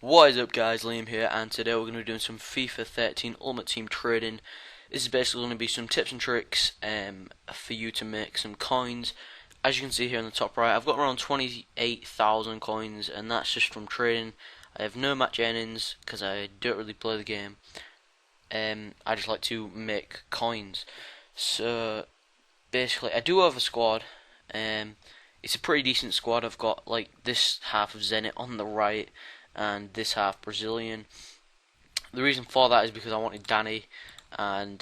What is up guys, Liam here, and today we're going to be doing some FIFA 13 Ultimate Team trading. This is basically going to be some tips and tricks for you to make some coins. As you can see here on the top right, I've got around 28,000 coins, and that's just from trading. I have no match earnings because I don't really play the game. I just like to make coins. So basically I do have a squad. It's a pretty decent squad. I've got like this half of Zenit on the right and this half Brazilian. The reason for that is because I wanted Danny, and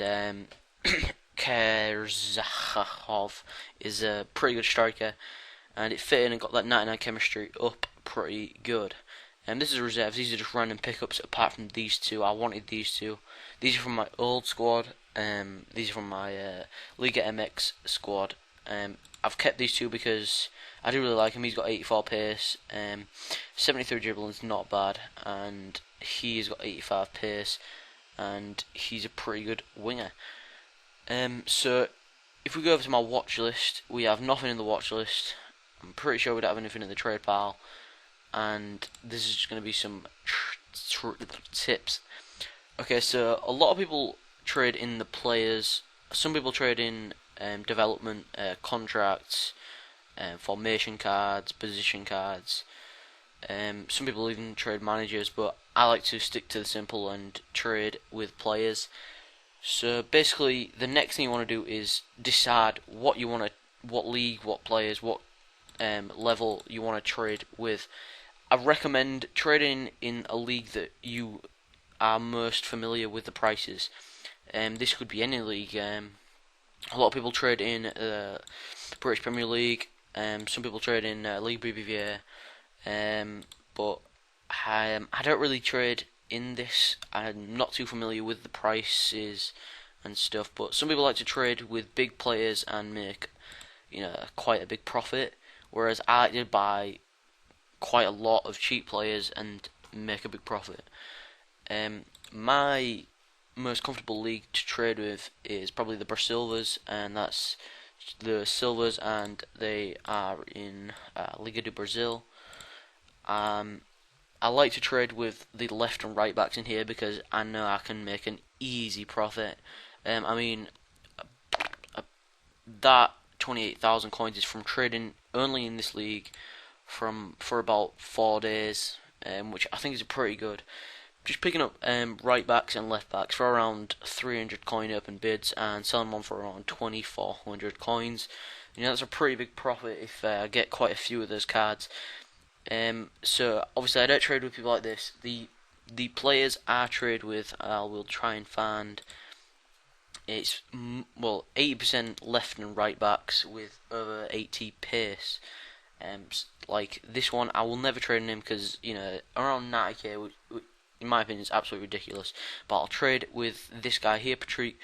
Kerzhakov is a pretty good striker, and it fit in and got that 99 chemistry up pretty good. And this is reserves. These are just random pickups apart from these two. I wanted these two. These are from my old squad. These are from my Liga MX squad. I've kept these two because I do really like him. He's got 84 pace, 73 dribbling is not bad, and he's got 85 pace, and he's a pretty good winger. So if we go over to my watch list, we have nothing in the watch list. I'm pretty sure we don't have anything in the trade pile, and this is just going to be some tips. Okay, so a lot of people trade in the players. Some people trade in development, contracts, formation cards, position cards. Some people even trade managers, but I like to stick to the simple and trade with players. So basically, the next thing you want to do is decide what you want to, what league, what players, what level you want to trade with. I recommend trading in a league that you are most familiar with the prices. This could be any league. A lot of people trade in British Premier League. Some people trade in League BBVA, but I don't really trade in this. I'm not too familiar with the prices and stuff. But some people like to trade with big players and make, quite a big profit. Whereas I like to buy quite a lot of cheap players and make a big profit. My most comfortable league to trade with is probably the Brasilvas, and that's the Silvers, and they are in Liga do Brazil. I like to trade with the left and right backs in here because I know I can make an easy profit. That 28,000 coins is from trading only in this league for about 4 days, which I think is pretty good. Just picking up right backs and left backs for around 300 coin open bids and selling them on for around 2,400 coins. That's a pretty big profit if I get quite a few of those cards. So obviously I don't trade with people like this. The players I trade with, I will try and find. It's 80% left and right backs with over 80 pace. Like this one, I will never trade in him because around 90k. In my opinion, it's absolutely ridiculous. But I'll trade with this guy here, Patrick.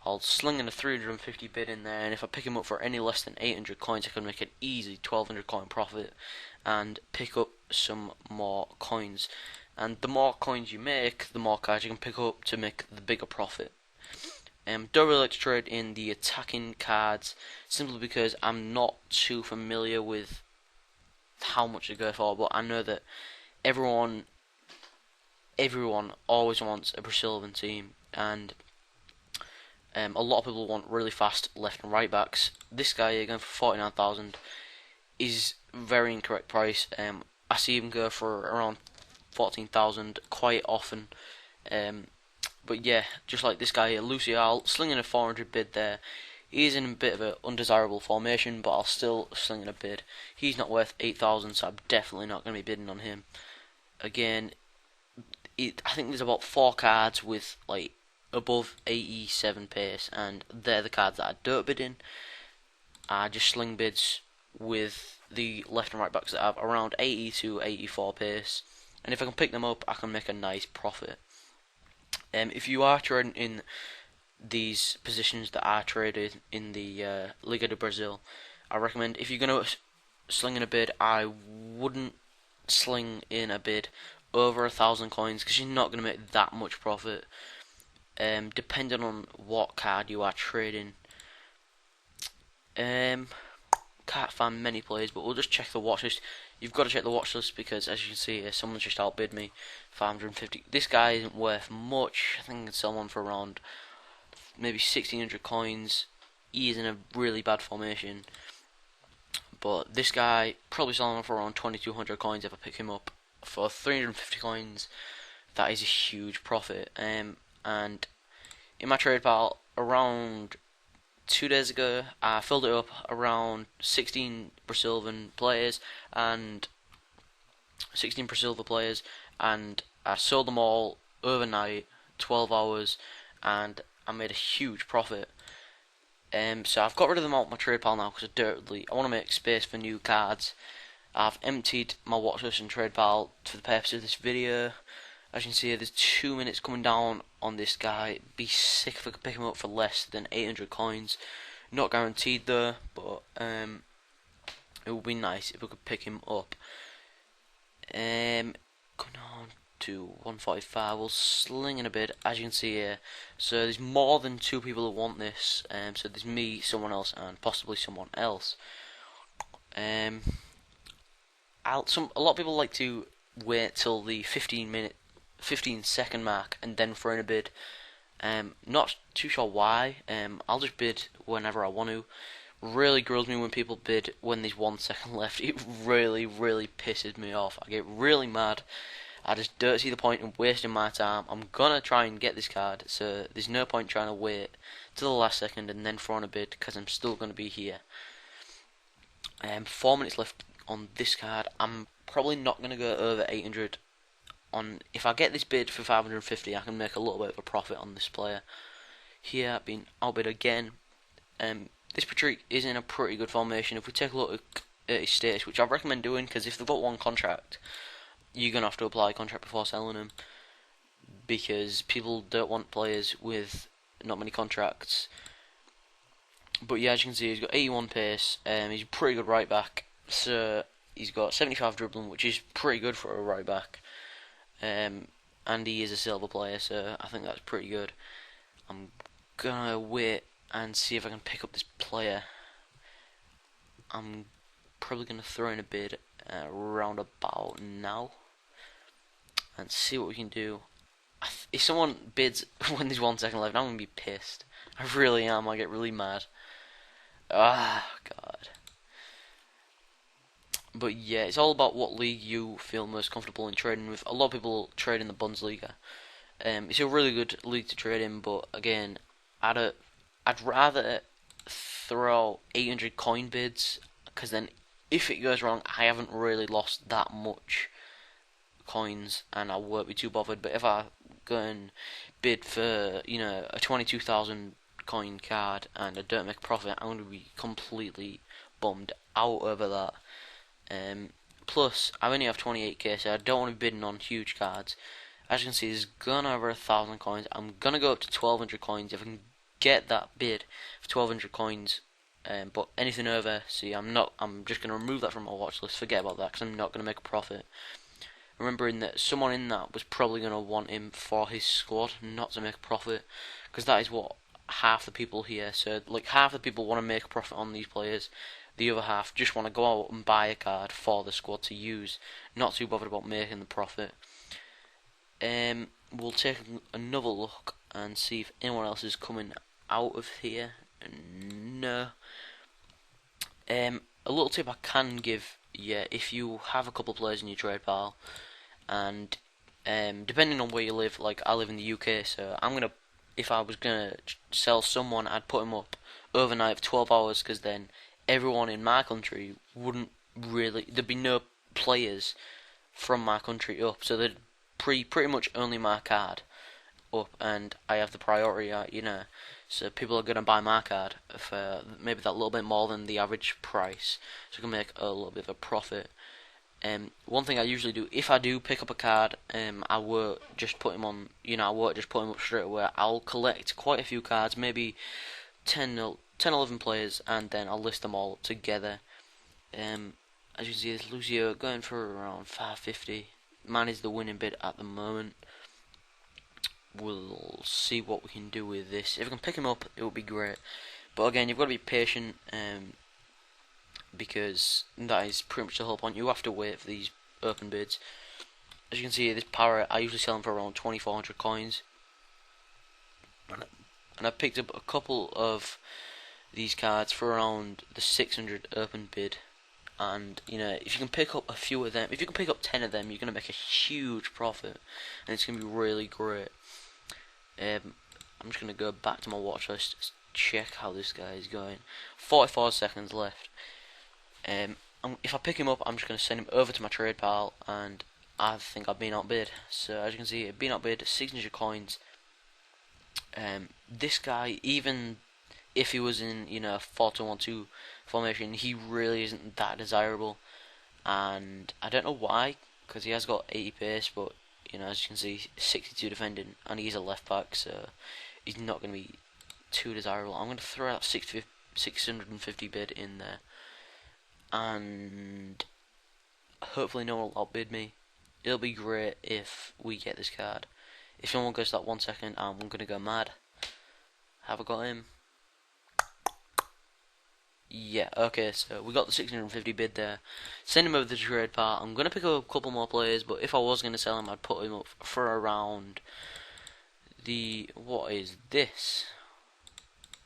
I'll sling in a 350 bid in there, and if I pick him up for any less than 800 coins, I can make an easy 1,200 coin profit and pick up some more coins. And the more coins you make, the more cards you can pick up to make the bigger profit. Don't really like to trade in the attacking cards, simply because I'm not too familiar with how much they go for, but I know that everyone always wants a Brazilian team, and a lot of people want really fast left and right backs. This guy here going for 49,000 is very incorrect price. I see him go for around 14,000 quite often. But yeah, just like this guy here, Lucial, slinging a 400 bid there. He's in a bit of an undesirable formation, but I'll still sling in a bid. He's not worth 8,000, so I'm definitely not going to be bidding on him. Again, I think there's about 4 cards with like above 87 pace, and they're the cards that I don't bid in. I just sling bids with the left and right backs that have around 80 to 84 pace, and if I can pick them up, I can make a nice profit. If you are trading in these positions that I traded in the Liga do Brazil, I recommend, if you're going to sling in a bid, I wouldn't sling in a bid over 1,000 coins because you're not going to make that much profit. Depending on what card you are trading. Can't find many players, but we'll just check the watch list. you've got to check the watch list because, as you can see here, someone's just outbid me 550. This guy isn't worth much. I think I can sell one for around maybe 1600 coins. He is in a really bad formation, but this guy probably selling him for around 2200 coins if I pick him up for 350 coins. That is a huge profit. And in my trade pile around 2 days ago, I filled it up around 16 Brazilian players and 16 Brazilian players, and I sold them all overnight, 12 hours, and I made a huge profit. So I've got rid of them out of my trade pile now because I want to make space for new cards. I've emptied my watch list and trade pile for the purpose of this video. As you can see here, there's 2 minutes coming down on this guy. Be sick if I could pick him up for less than 800 coins. Not guaranteed though, but it would be nice if we could pick him up. Coming on to 145, we'll sling in a bit, as you can see here. So there's more than 2 people who want this. So there's me, someone else, and possibly someone else. A lot of people like to wait till the 15-second mark and then throw in a bid. Not too sure why. I'll just bid whenever I want to. Really grills me when people bid when there's 1 second left. It really pisses me off. I get really mad. I just don't see the point in wasting my time. I'm gonna try and get this card, so there's no point trying to wait to the last second and then throw in a bid because I'm still gonna be here. 4 minutes left on this card. I'm probably not gonna go over 800. If I get this bid for 550, I can make a little bit of a profit on this player. Here, being outbid again. This Patrick is in a pretty good formation. If we take a look at his status, which I recommend doing, because if they've got 1 contract, you're gonna have to apply a contract before selling him, because people don't want players with not many contracts. But yeah, as you can see, he's got 81 pace. He's a pretty good right back. So he's got 75 dribbling, which is pretty good for a right back. And he is a silver player, so I think that's pretty good. I'm gonna wait and see if I can pick up this player. I'm probably gonna throw in a bid around about now and see what we can do. If someone bids when there's 1 second left, I'm gonna be pissed. I really am. I get really mad. Ah, God. But yeah, it's all about what league you feel most comfortable in trading with. A lot of people trade in the Bundesliga. It's a really good league to trade in, but again, I'd rather throw 800 coin bids, because then if it goes wrong, I haven't really lost that much coins, and I won't be too bothered. But if I go and bid for, a 22,000 coin card and I don't make a profit, I'm going to be completely bummed out over that. Plus, I only have 28k, so I don't want to be bidding on huge cards. As you can see, there's gone over 1,000 coins. I'm gonna go up to 1,200 coins if I can get that bid for 1,200 coins. But anything over, see, I'm just gonna remove that from my watch list. Forget about that, because I'm not gonna make a profit. Remembering that someone in that was probably gonna want him for his squad, not to make a profit, because that is what half the people here. So, like, half the people want to make a profit on these players. The other half just want to go out and buy a card for the squad to use, not too bothered about making the profit. We'll take another look and see if anyone else is coming out of here. No. A little tip I can give you: if you have a couple players in your trade pile, and depending on where you live, like I live in the UK, so if I was gonna sell someone, I'd put him up overnight for 12 hours, because then everyone in my country there'd be no players from my country up, so they'd pretty much only my card up, and I have the priority, so people are gonna buy my card for maybe that little bit more than the average price, so I can make a little bit of a profit. One thing I usually do, if I do pick up a card, I won't just put him on, I won't just put him up straight away. I'll collect quite a few cards, maybe 10, 11 players, and then I'll list them all together. As you can see, there's Lucio going for around 550. Man is the winning bid at the moment. We'll see what we can do with this. If I can pick him up, it would be great. But again, you've got to be patient. because that is pretty much the whole point. You have to wait for these open bids. As you can see, this parrot, I usually sell them for around 2,400 coins, and I picked up a couple of these cards for around the 600 open bid. And you know, if you can pick up a few of them, if you can pick up 10 of them, you're gonna make a huge profit, and it's gonna be really great. I'm just gonna go back to my watch list, check how this guy is going. 44 seconds left. If I pick him up, I'm just gonna send him over to my trade pile, and I think I've been outbid. So as you can see, I've been outbid 600 coins. This guy, even if he was in, you know, 4-2-1-2 formation, he really isn't that desirable, and I don't know why, because he has got 80 pace, but you know, as you can see, 62 defending, and he's a left back, so he's not going to be too desirable. I'm going to throw out 650 bid in there, and hopefully no one will outbid me. It'll be great if we get this card. If no one goes that 1 second, I'm going to go mad. Have I got him? Yeah, okay, so we got the 650 bid there. Send him over to the trade part. I'm going to pick up a couple more players, but if I was going to sell him, I'd put him up for around the... What is this?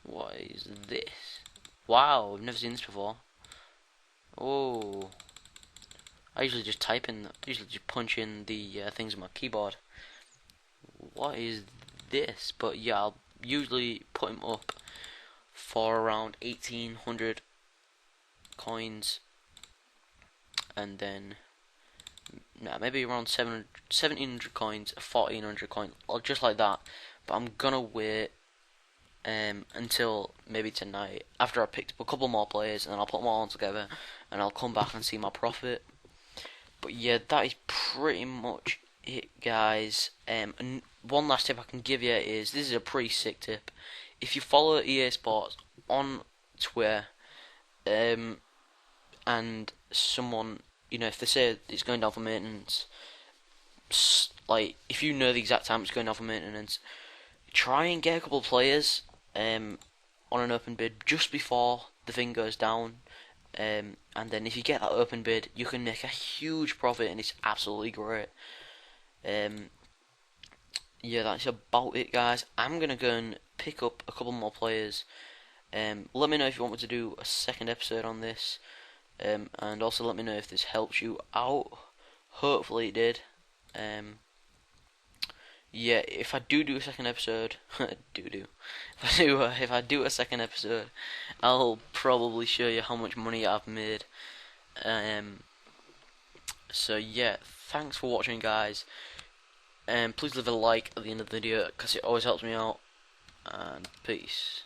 What is this? Wow, I've never seen this before. Oh. I usually just punch in the things on my keyboard. What is this? But yeah, I'll usually put him up for around 1,800 coins, and then maybe around 1,700 coins, 1,400 coins, or just like that. But I'm gonna wait until maybe tonight, after I picked up a couple more players, and then I'll put them all on together, and I'll come back and see my profit. But yeah, that is pretty much it, guys. And one last tip I can give you is, this is a pretty sick tip. If you follow EA Sports on Twitter, and someone, you know, if they say it's going down for maintenance, like, if you know the exact time it's going down for maintenance, try and get a couple of players on an open bid just before the thing goes down, and then if you get that open bid, you can make a huge profit, and it's absolutely great. Yeah, that's about it, guys. I'm gonna go and pick up a couple more players. Let me know if you want me to do a second episode on this, and also let me know if this helps you out. Hopefully it did. Yeah, if I do a second episode, if I do a second episode, I'll probably show you how much money I've made. So yeah, thanks for watching, guys. Please leave a like at the end of the video, because it always helps me out. And peace.